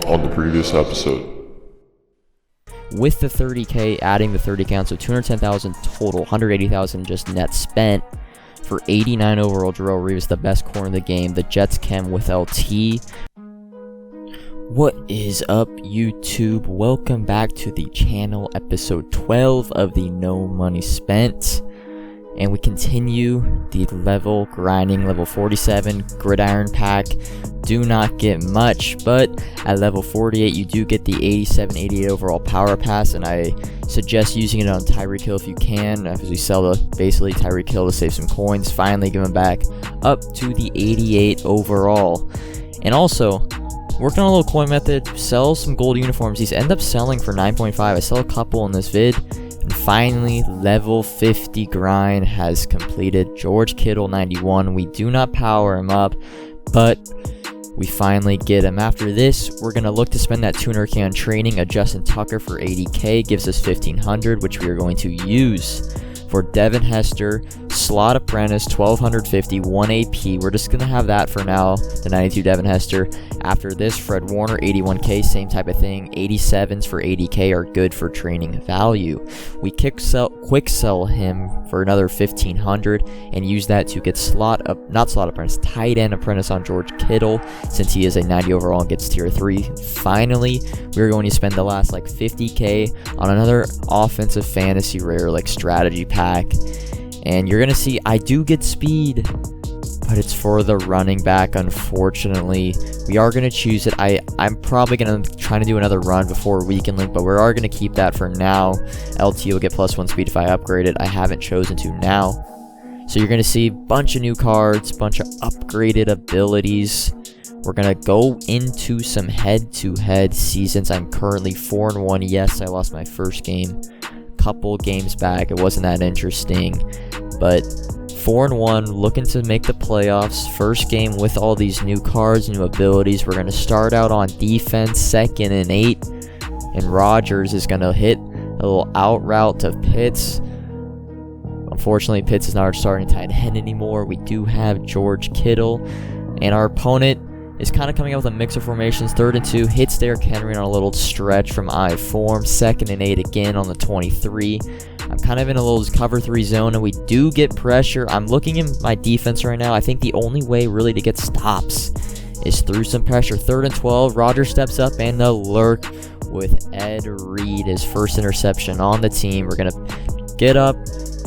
on the previous episode. With the 30K, adding the 30 count, so 210,000 total, 180,000 just net spent for 89 overall. Darrelle Revis, the best corner in the game. The Jets chem with LT. What is up, YouTube? Welcome back to the channel, episode 12 of the No Money Spent. And we continue the level grinding, level 47 gridiron pack. Do not get much, but at level 48 you do get the 87-88 overall power pass, and I suggest using it on Tyreek Hill if you can, as we sell the basically Tyreek Hill to save some coins. Finally give him back up to the 88 overall. And also, working on a little coin method, sell some gold uniforms. These end up selling for 9.5. I sell a couple in this vid. And finally, level 50 grind has completed. George Kittle 91. We do not power him up, but we finally get him. After this, we're going to look to spend that 200k on training. A Justin Tucker for 80k gives us 1500, which we are going to use for Devin Hester, slot apprentice, 1250, 1 AP. We're just going to have that for now, the 92 Devin Hester. After this, Fred Warner, 81k, same type of thing. 87s for 80k are good for training value. We quick sell him for another 1500 and use that to get tight end apprentice on George Kittle, since he is a 90 overall and gets tier 3. Finally, we're going to spend the last like 50k on another offensive fantasy rare like strategy pack. And you're gonna see I do get speed, but it's for the running back. Unfortunately, we are gonna choose it. I'm probably gonna try to do another run before weekend link, but we are gonna keep that for now. LT will get +1 speed if I upgrade it. I haven't chosen to now, so you're gonna see a bunch of new cards, bunch of upgraded abilities. We're gonna go into some head-to-head seasons. I'm currently 4-1. Yes, I lost my first game couple games back. It wasn't that interesting, but 4-1, looking to make the playoffs. First game with all these new cards, new abilities. We're going to start out on defense, 2nd and 8, and Rodgers is going to hit a little out route to Pitts. Unfortunately, Pitts is not our starting tight end anymore. We do have George Kittle, and our opponent is kind of coming out with a mix of formations. 3rd and 2, hits Derrick Henry on a little stretch from I form. 2nd and 8 again on the 23. I'm kind of in a little cover 3 zone, and we do get pressure. I'm looking at my defense right now. I think the only way really to get stops is through some pressure. 3rd and 12, Rodgers steps up and the lurk with Ed Reed, his first interception on the team. We're going to get up,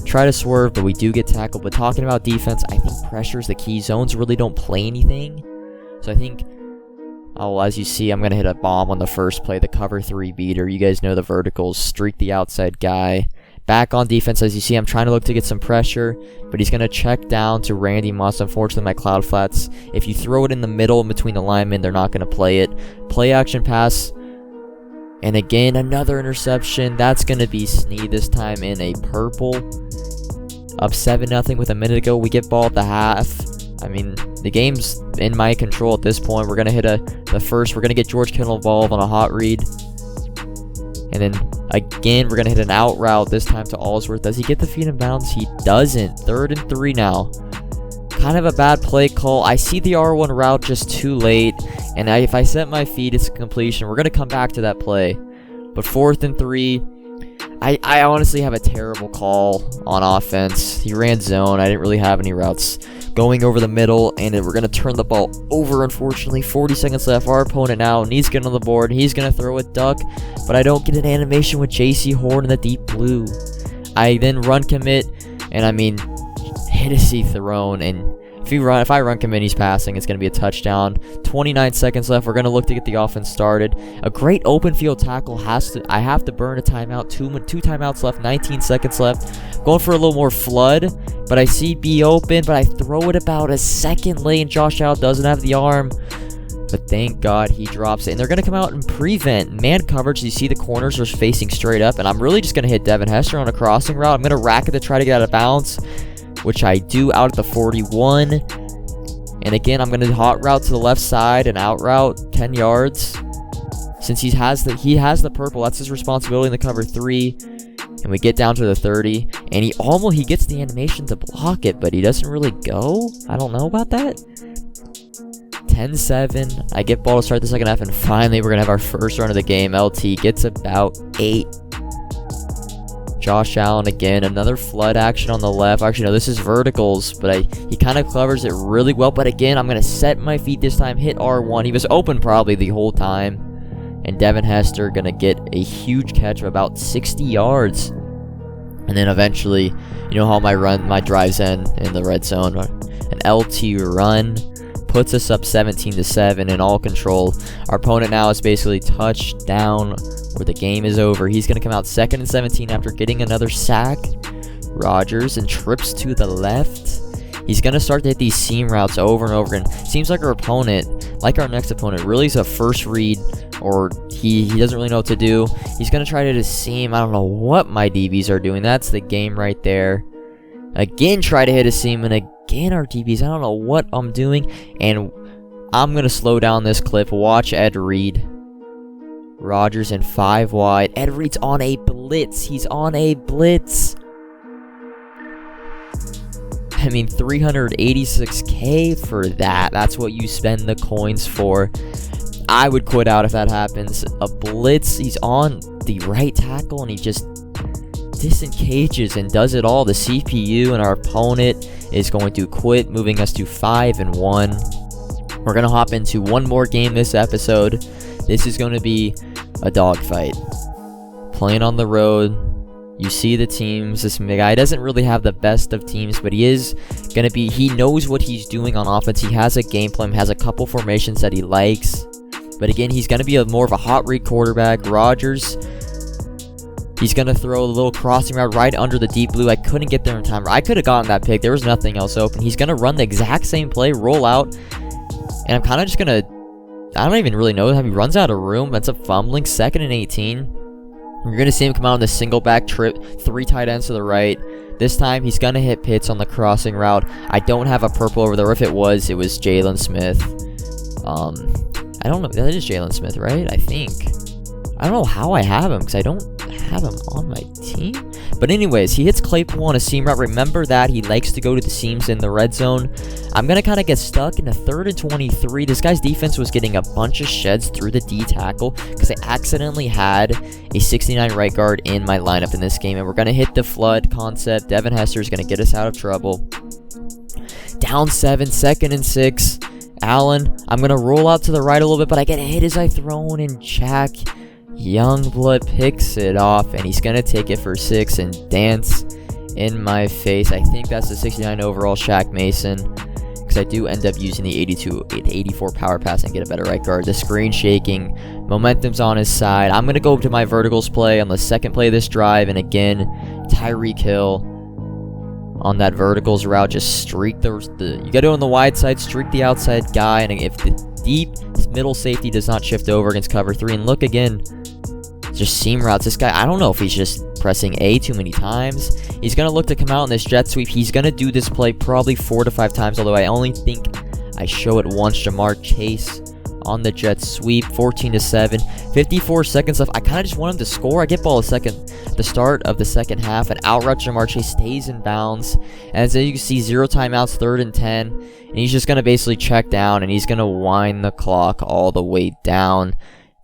try to swerve, but we do get tackled. But talking about defense, I think pressure is the key. Zones really don't play anything. So I think, as you see, I'm going to hit a bomb on the first play, the cover 3 beater. You guys know the verticals, streak the outside guy. Back on defense, as you see, I'm trying to look to get some pressure, but he's going to check down to Randy Moss. Unfortunately, my cloud flats, if you throw it in the middle in between the linemen, they're not going to play it. Play action pass, and again, another interception. That's going to be Snead this time in a purple. Up 7-0 with a minute to go. We get ball at the half. I mean, the game's in my control at this point. We're going to hit the first. We're going to get George Kittle involved on a hot read. And then, again, we're going to hit an out route, this time to Allsworth. Does he get the feet in bounds? He doesn't. 3rd and 3 now. Kind of a bad play call. I see the R1 route just too late. And if I set my feet, it's a completion. We're going to come back to that play. But 4th and 3. I honestly have a terrible call on offense. He ran zone. I didn't really have any routes going over the middle, and we're going to turn the ball over, unfortunately. 40 seconds left. Our opponent now needs to get on the board. He's going to throw a duck, but I don't get an animation with JC Horn in the deep blue. I then run commit, and I mean, Hennessy thrown, and if I run commit, he's passing. It's going to be a touchdown. 29 seconds left. We're going to look to get the offense started. A great open field tackle I have to burn a timeout. Two timeouts left. 19 seconds left. Going for a little more flood, but I see B open, but I throw it about a second late, and Josh Allen doesn't have the arm. But thank God he drops it. And they're going to come out and prevent man coverage. You see the corners are facing straight up, and I'm really just going to hit Devin Hester on a crossing route. I'm going to rack it to try to get out of bounds, which I do out at the 41. And again, I'm going to hot route to the left side and out route 10 yards. Since he has the purple, that's his responsibility in the cover 3. And we get down to the 30, and he gets the animation to block it, but he doesn't really go. I don't know about that. 10-7. I get ball to start the second half, and finally we're going to have our first run of the game. LT gets about 8. Josh Allen again, another flood action on the left. Actually, no, this is verticals, but he kind of covers it really well. But again, I'm going to set my feet this time, hit R1. He was open probably the whole time. And Devin Hester going to get a huge catch of about 60 yards. And then eventually, you know how my drives end in the red zone. An LT run puts us up 17-7 in all control. Our opponent now is basically touchdown where the game is over. He's going to come out 2nd and 17 after getting another sack. Rodgers and trips to the left. He's going to start to hit these seam routes over and over again. Seems like our opponent, like our next opponent, really is a first read, or he doesn't really know what to do. He's going to try to hit a seam. I don't know what my DBs are doing. That's the game right there. Again, try to hit a seam, and again, our DBs. I don't know what I'm doing, and I'm going to slow down this clip. Watch Ed Reed. Rodgers in 5 wide. Ed Reed's on a blitz. He's on a blitz. I mean, 386K for that. That's what you spend the coins for. I would quit out if that happens. A blitz. He's on the right tackle, and he just disengages and does it all. The CPU and our opponent is going to quit, moving us to 5-1. We're going to hop into one more game this episode. This is going to be a dogfight. Playing on the road. You see the teams. This guy doesn't really have the best of teams, but he is going to be... He knows what he's doing on offense. He has a game plan. Has a couple formations that he likes. But again, he's going to be more of a hot read quarterback. Rodgers, he's going to throw a little crossing route right under the deep blue. I couldn't get there in time. I could have gotten that pick. There was nothing else open. He's going to run the exact same play, roll out. And I'm kind of just going to... I don't even really know how he runs out of room. That's a fumbling. 2nd and 18. You're going to see him come out on the single back trip. 3 tight ends to the right. This time, he's going to hit Pitts on the crossing route. I don't have a purple over there. If it was Jalen Smith. I don't know. That is Jalen Smith, right? I think. I don't know how I have him because I don't have him on my team. But anyways, he hits Claypool on a seam route. Remember that. He likes to go to the seams in the red zone. I'm going to kind of get stuck in a 3rd and 23. This guy's defense was getting a bunch of sheds through the D tackle because I accidentally had a 69 right guard in my lineup in this game. And we're going to hit the flood concept. Devin Hester is going to get us out of trouble. Down 7, 2nd and 6. Allen, I'm going to roll out to the right a little bit, but I get hit as I throw in Jack. Youngblood picks it off, and he's going to take it for 6 and dance in my face. I think that's the 69 overall Shaq Mason, because I do end up using the 84 power pass and get a better right guard. The screen shaking, momentum's on his side. I'm going to go to my verticals play on the second play of this drive, and again, Tyreek Hill on that verticals route, just streak you got to on the wide side, streak the outside guy, and if the deep middle safety does not shift over against cover 3, and look again, just seam routes. This guy, I don't know if he's just pressing A too many times. He's going to look to come out in this jet sweep. He's going to do this play probably 4 to 5 times, although I only think I show it once. Jamar Chase on the jet sweep, 14-7, 54 seconds left. I kind of just want him to score. I get ball the start of the second half, and out route Jamar Chase stays in bounds. And as you can see, 0 timeouts, 3rd and 10, and he's just going to basically check down, and he's going to wind the clock all the way down.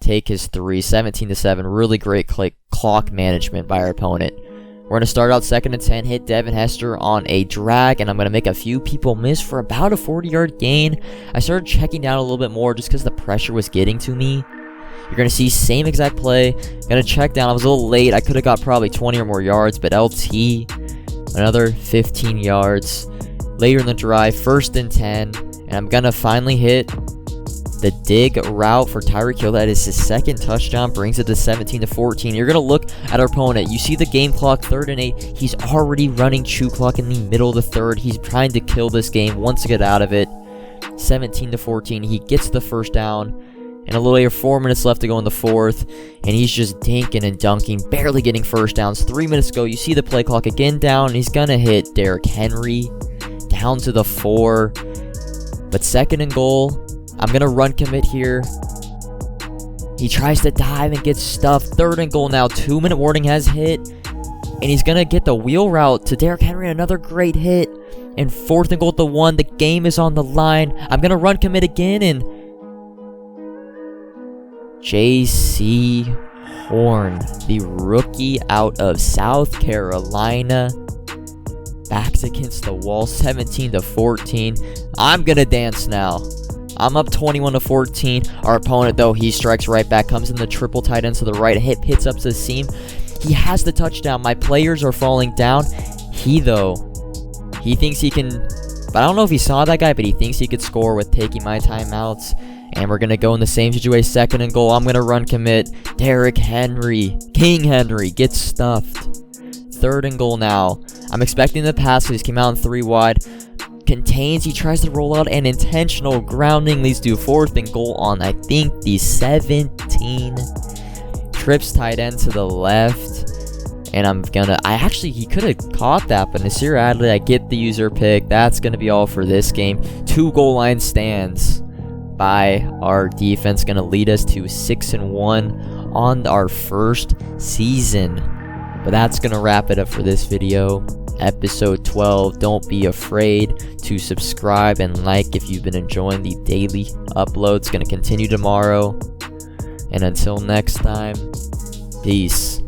Take his 3, 17-7. Really great clock management by our opponent. We're going to start out 2nd and 10, hit Devin Hester on a drag, and I'm going to make a few people miss for about a 40-yard gain. I started checking down a little bit more just because the pressure was getting to me. You're going to see same exact play. Going to check down. I was a little late. I could have got probably 20 or more yards, but LT, another 15 yards. Later in the drive, 1st and 10, and I'm going to finally hit the dig route for Tyreek Hill. That is his 2nd touchdown, brings it to 17-14. You're going to look at our opponent. You see the game clock, 3rd and 8. He's already running chew clock in the middle of the 3rd. He's trying to kill this game, wants to get out of it. 17-14. He gets the 1st down, and a little over 4 minutes left to go in the 4th, and he's just dinking and dunking, barely getting 1st downs. 3 minutes ago, you see the play clock again down, and he's going to hit Derrick Henry down to the 4. But 2nd and goal. I'm going to run commit here. He tries to dive and gets stuffed. 3rd and goal now. 2-minute warning has hit. And he's going to get the wheel route to Derrick Henry. Another great hit. And 4th and goal at the 1. The game is on the line. I'm going to run commit again, and J.C. Horn, the rookie out of South Carolina, backs against the wall, 17-14. I'm going to dance now. I'm up 21-14. Our opponent, though, he strikes right back, comes in the triple tight end to the right, hits up to the seam. He has the touchdown. My players are falling down. He thinks he can, but I don't know if he saw that guy, but he thinks he could score with taking my timeouts. And we're going to go in the same situation, 2nd and goal. I'm going to run commit. Derrick Henry, King Henry, gets stuffed. 3rd and goal now. I'm expecting the pass. He came out in 3 wide. Contains, he tries to roll out, and intentional grounding leads to 4th and goal on, I think, the 17. Trips tight end to the left. And he could have caught that, but Nasir Adley, I get the user pick. That's going to be all for this game. 2 goal line stands by our defense, going to lead us to 6-1 on our first season. But that's going to wrap it up for this video. Episode 12. Don't be afraid to subscribe and like if you've been enjoying the daily uploads. Going to continue tomorrow. And until next time, peace.